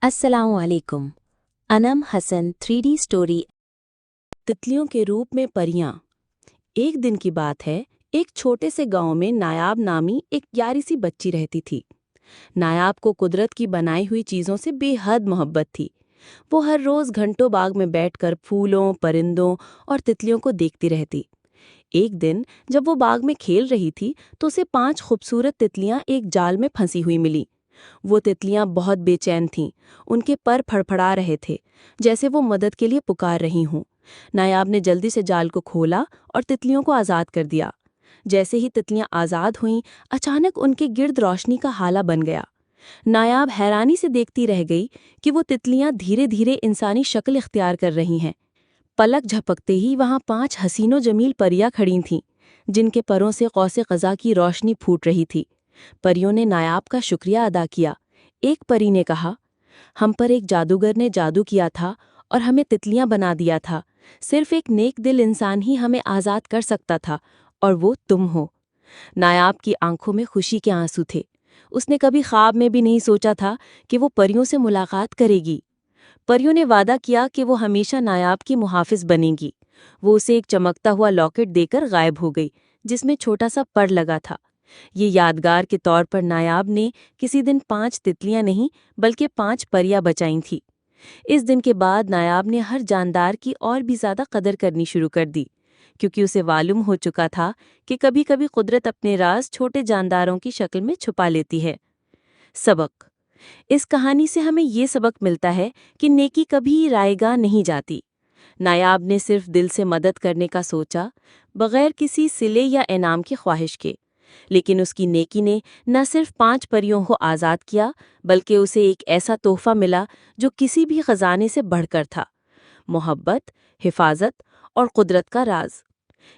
अस्सलामु अलैकुम। Anam Hasan 3D story. तितलियों के रूप में परियां। एक दिन की बात है, एक छोटे से गांव में नायाब नामी एक प्यारी सी बच्ची रहती थी। नायाब को कुदरत की बनाई हुई चीजों से बेहद मोहब्बत थी। वो हर रोज घंटों बाग में बैठकर फूलों, परिंदों और तितलियों को देखती रहती। एक दिन जब वो बाग में खेल रही थी तो उसे 5 खूबसूरत तितलियां एक जाल में फंसी हुई मिली। वो तितलियां बहुत बेचैन थीं, उनके पर फड़फड़ा रहे थे, जैसे वो मदद के लिए पुकार रही हों। नायाब ने जल्दी से जाल को खोला और तितलियों को आज़ाद कर दिया। जैसे ही तितलियां आज़ाद हुईं, अचानक उनके गिर्द रोशनी का हाला बन गया। नायाब हैरानी से देखती रह गई कि वो तितलियां धीरे धीरे इंसानी शक्ल इख्तियार कर रही हैं। पलक झपकते ही वहां 5 हसीनो जमील परियां खड़ी थीं, जिनके परों से कौसे क़ज़ा की रोशनी फूट रही थी। परियों ने नायाब का शुक्रिया अदा किया। एक परी ने कहा, हम पर एक जादूगर ने जादू किया था और हमें तितलियां बना दिया था। सिर्फ एक नेक दिल इंसान ही हमें आज़ाद कर सकता था, और वो तुम हो। नायाब की आंखों में खुशी के आंसू थे। उसने कभी ख्वाब में भी नहीं सोचा था कि वो परियों से मुलाकात करेगी। परियों ने वादा किया कि वो हमेशा नायाब की मुहाफिज बनेगी। वो उसे एक चमकता हुआ लॉकेट देकर गायब हो गई, जिसमें छोटा सा पर लगा था। ये यादगार के तौर पर नायाब ने किसी दिन 5 तितलियां नहीं बल्कि 5 परियां बचाई थी। इस दिन के बाद नायाब ने हर जानदार की और भी ज्यादा कदर करनी शुरू कर दी, क्योंकि उसे मालूम हो चुका था कि कभी कभी कुदरत अपने राज छोटे जानदारों की शक्ल में छुपा लेती है। सबक। इस कहानी से हमें ये सबक मिलता है कि नेकी कभी रायगा नहीं जाती। नायाब ने सिर्फ दिल से मदद करने का सोचा, बगैर किसी सिले या इनाम की ख्वाहिश के। लेकिन उसकी नेकी ने न सिर्फ 5 परियों को आज़ाद किया, बल्कि उसे एक ऐसा तोहफा मिला जो किसी भी खजाने से बढ़कर था: मोहब्बत, हिफाजत और कुदरत का राज।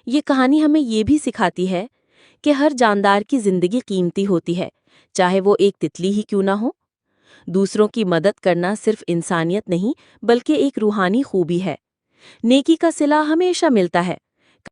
ये कहानी हमें ये भी सिखाती है कि हर जानदार की जिंदगी कीमती होती है, चाहे वो एक तितली ही क्यों ना हो। दूसरों की मदद करना सिर्फ इंसानियत नहीं, बल्कि एक रूहानी खूबी है। नेकी का सिला हमेशा मिलता है,